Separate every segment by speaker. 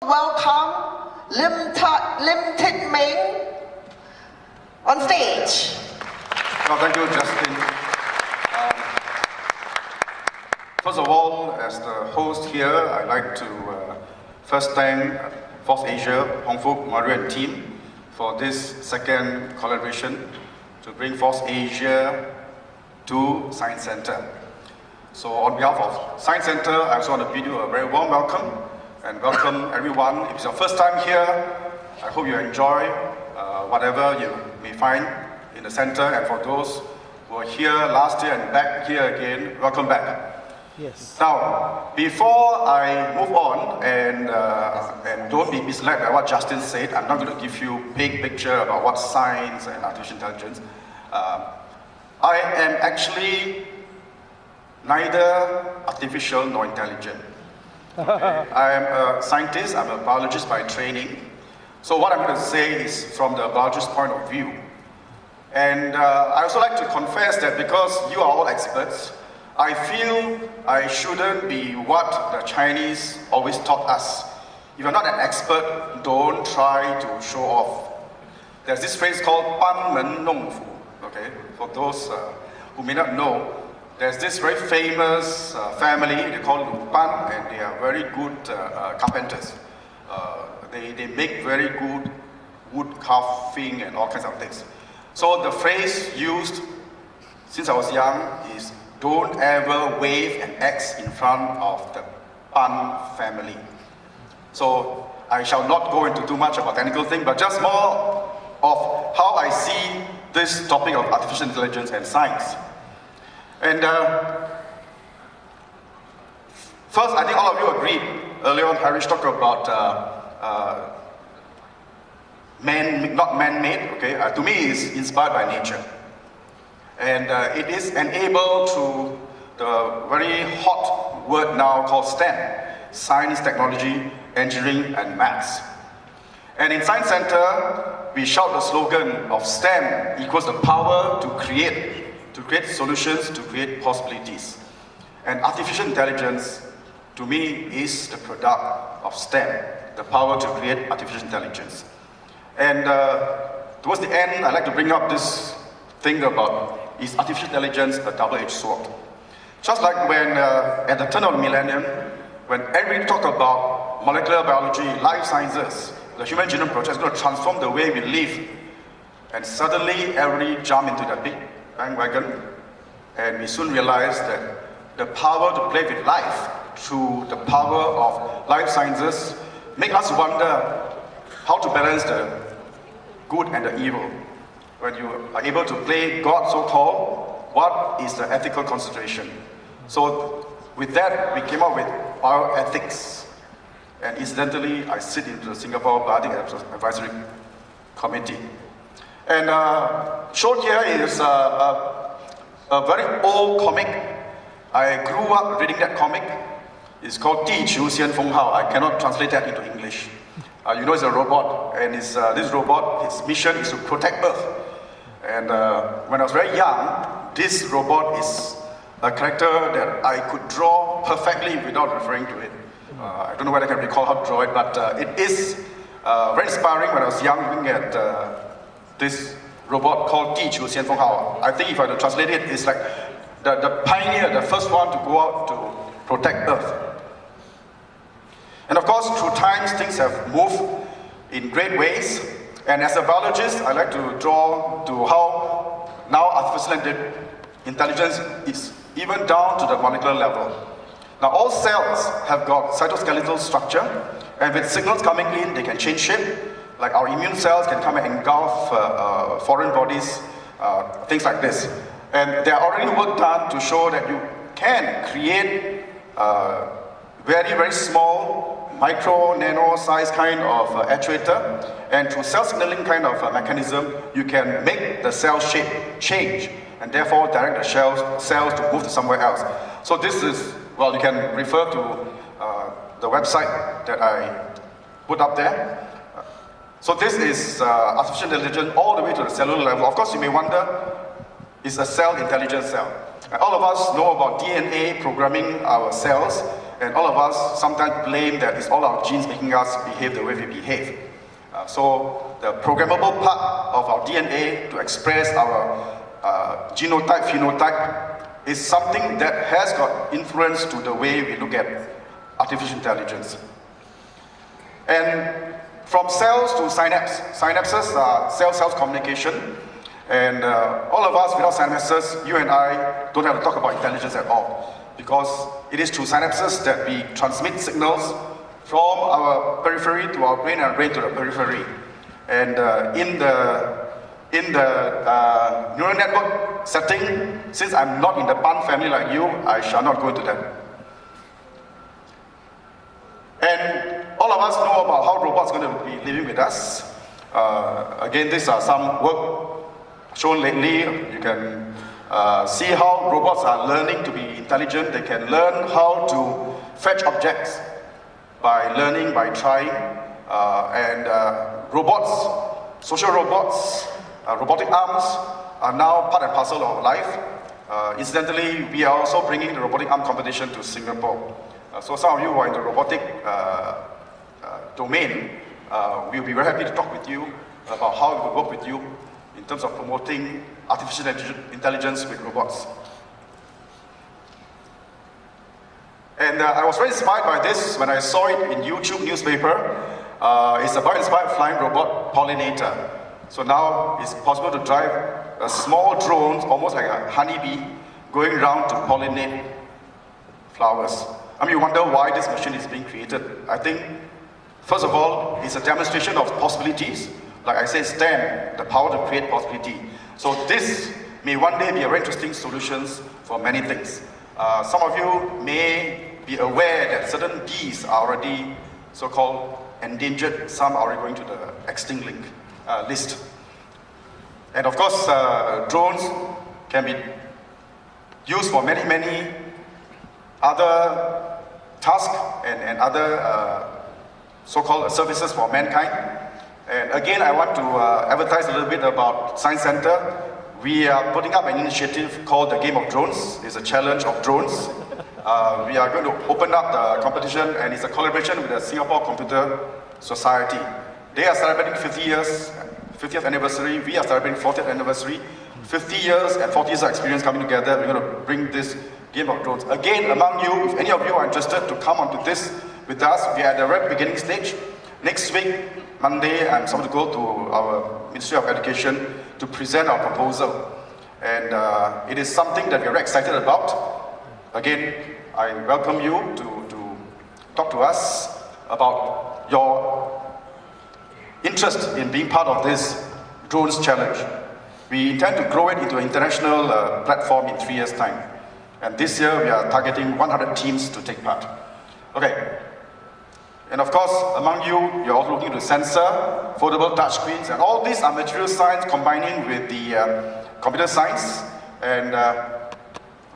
Speaker 1: Welcome Lim Tit Meng on stage.
Speaker 2: Well, thank you, Justin. First of all, as the host here, I'd like to first thank FOSSASIA, Hong Fook, Mario and team for this second collaboration to bring FOSSASIA to Science Center. So on behalf of Science Center, I also want to bid you a very warm welcome and welcome everyone. If it's your first time here, I hope you enjoy whatever you may find in the center, and for those who are here last year and back here again, welcome back.
Speaker 3: Yes.
Speaker 2: Now, before I move on, and don't be misled by what Justin said, I'm not going to give you a big picture about what science and artificial intelligence. I am actually neither artificial nor intelligent. Okay? I am a scientist, I'm a biologist by training. So what I'm going to say is from the biologist's point of view. And I also like to confess that because you are all experts, I feel I shouldn't be what the Chinese always taught us. If you're not an expert, don't try to show off. There's this phrase called 班门弄斧. Okay, for those who may not know, there's this very famous family, they call Lu Ban, and they are very good carpenters. They make very good wood carving and all kinds of things. So the phrase used since I was young is, don't ever wave an axe in front of the Ban family. So I shall not go into too much about technical thing, but just more of how I see this topic of artificial intelligence and science. And first, I think all of you agreed earlier on, Harish talked about not man-made, okay? To me, it's inspired by nature. And it is enabled through the very hot word now called STEM, science, technology, engineering, and maths. And in Science Center, we shout the slogan of STEM equals the power to create solutions, to create possibilities. And artificial intelligence, to me, is the product of STEM, the power to create artificial intelligence. And towards the end, I'd like to bring up this thing about, is artificial intelligence a double-edged sword? Just like when, at the turn of the millennium, when everybody talked about molecular biology, life sciences, the Human Genome Project is going to transform the way we live. And suddenly, everybody jumped into the big bandwagon, and we soon realized that the power to play with life through the power of life sciences make us wonder how to balance the good and the evil. When you are able to play God, so-called, what is the ethical consideration? So with that, we came up with bioethics. And incidentally, I sit into the Singapore Bioethics Advisory Committee. And shown here is a very old comic. I grew up reading that comic. It's called 地球先锋号. I cannot translate that into English. You know, it's a robot, and this robot, its mission is to protect Earth. And when I was very young, this robot is a character that I could draw perfectly without referring to it. I don't know whether I can recall how to draw it, but it is very inspiring. When I was young, looking at this robot called 地球先锋号. I think if I were to translate it, it's like the pioneer, the first one to go out to protect Earth. And of course, through times, things have moved in great ways. And as a biologist, I like to draw to how now artificial intelligence is even down to the molecular level. Now, all cells have got cytoskeletal structure, and with signals coming in, they can change shape. Like our immune cells can come and engulf foreign bodies, things like this. And there are already work done to show that you can create very, very small, micro, nano size kind of actuator, and through cell signaling kind of mechanism, you can make the cell shape change, and therefore direct the cells to move to somewhere else. So this is, well, you can refer to the website that I put up there. So this is artificial intelligence all the way to the cellular level. Of course, you may wonder, is a cell intelligent cell? All of us know about DNA programming our cells, And all of us sometimes blame that it's all our genes making us behave the way we behave. So the programmable part of our DNA to express our genotype, phenotype is something that has got influence to the way we look at artificial intelligence. And from cells to synapses are cell-cell communication. And all of us without synapses, you and I don't have to talk about intelligence at all, because it is through synapses that we transmit signals from our periphery to our brain and brain to the periphery. And in the neural network setting, since I'm not in the Pan family like you, I shall not go into that. And all of us know about how robots are going to be living with us. Again, these are some work shown lately. You can see how robots are learning to be intelligent. They can learn how to fetch objects by learning, by trying. And robots, social robots, robotic arms are now part and parcel of life. Incidentally, we are also bringing the robotic arm competition to Singapore. So some of you who are in the robotic domain, we'll be very happy to talk with you about how we could work with you in terms of promoting artificial intelligence with robots. And I was very inspired by this when I saw it in YouTube newspaper. It's a bio-inspired flying robot pollinator. So now it's possible to drive a small drone, almost like a honeybee, going around to pollinate flowers. I mean, you wonder why this machine is being created. I think, first of all, it's a demonstration of possibilities. Like I said, STEM, the power to create possibility. So this may one day be a very interesting solutions for many things. Some of you may be aware that certain bees are already so-called endangered. Some are already going to the extinct list. And of course, drones can be used for many, many other tasks and other so-called services for mankind. And again, I want to advertise a little bit about Science Center. We are putting up an initiative called the Game of Drones. It's a challenge of drones. We are going to open up the competition, and it's a collaboration with the Singapore Computer Society. They are celebrating 50th anniversary. We are celebrating 40th anniversary. 50 years and 40 years of experience coming together. We're going to bring this Game of Drones. Again, among you, if any of you are interested to come onto this with us, we are at the very beginning stage. Next week, Monday, I'm supposed to go to our Ministry of Education to present our proposal. And it is something that we're very excited about. Again, I welcome you to talk to us about your interest in being part of this drones challenge. We intend to grow it into an international platform in 3 years' time. And this year, we are targeting 100 teams to take part. Okay. And of course, among you, you're also looking to sensor, foldable touchscreens, and all these are material science combining with the computer science. And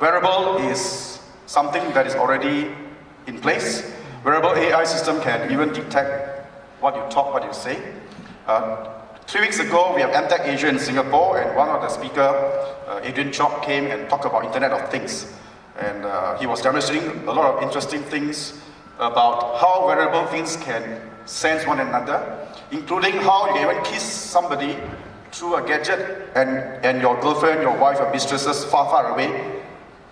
Speaker 2: wearable is something that is already in place. Wearable AI system can even detect what you talk, what you say. 3 weeks ago, we have MTech Asia in Singapore, and one of the speakers, Adrian Chok, came and talked about Internet of Things. And he was demonstrating a lot of interesting things about how wearable things can sense one another, including how you can even kiss somebody through a gadget, and your girlfriend, your wife, your mistresses far, far away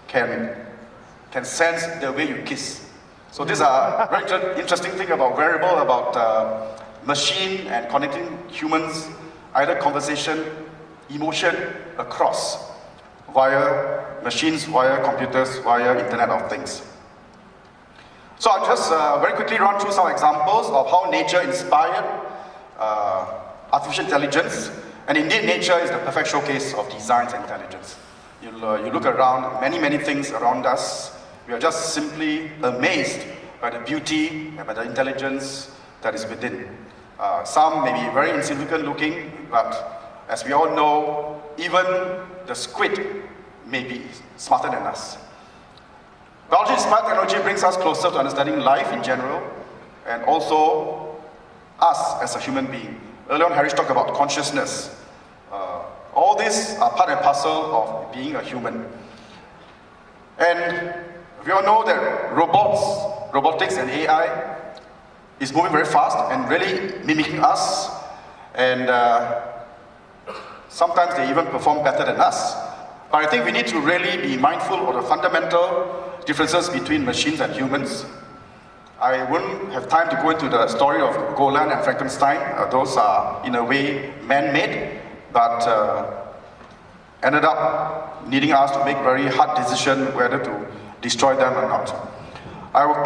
Speaker 2: can sense the way you kiss. So these are very interesting thing about wearable, about machine and connecting humans, either conversation, emotion, across, via machines, via computers, via Internet of Things. So I'll just very quickly run through some examples of how nature inspired artificial intelligence. And indeed, nature is the perfect showcase of design and intelligence. You look around, many things around us. We are just simply amazed by the beauty and by the intelligence that is within. Some may be very insignificant looking, but as we all know, even the squid may be smarter than us. Biology-inspired technology brings us closer to understanding life in general, and also us as a human being. Earlier on, Harish talked about consciousness. All these are part and parcel of being a human. And we all know that robots robotics and AI is moving very fast and really mimicking us, and sometimes they even perform better than us. But I think we need to really be mindful of the fundamental differences between machines and humans. I wouldn't have time to go into the story of Golan and Frankenstein. Those are, in a way, man-made, but ended up needing us to make very hard decisions whether to destroy them or not. I will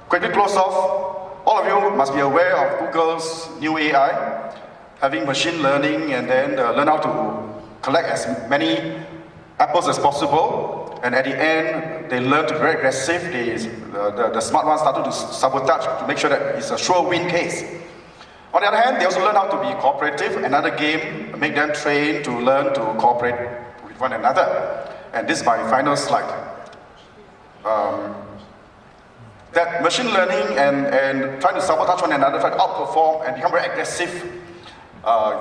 Speaker 2: quickly close off. All of you must be aware of Google's new AI, having machine learning and then learn how to collect as many apples as possible, and at the end, they learn to be very aggressive. The smart ones started to sabotage to make sure that it's a sure win case. On the other hand, they also learn how to be cooperative. Another game make them train to learn to cooperate with one another. And this is my final slide. That machine learning and trying to sabotage one another, trying to outperform and become very aggressive,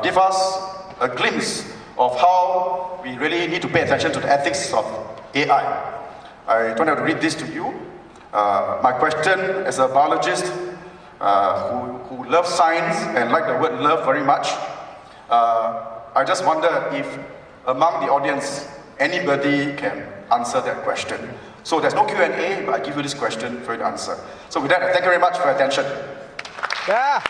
Speaker 2: give us a glimpse of how we really need to pay attention to the ethics of AI. I don't have to read this to you. My question as a biologist who loves science and like the word love very much, I just wonder if among the audience, anybody can answer that question. So there's no Q&A, but I give you this question for you to answer. So with that, thank you very much for your attention.
Speaker 3: Yeah.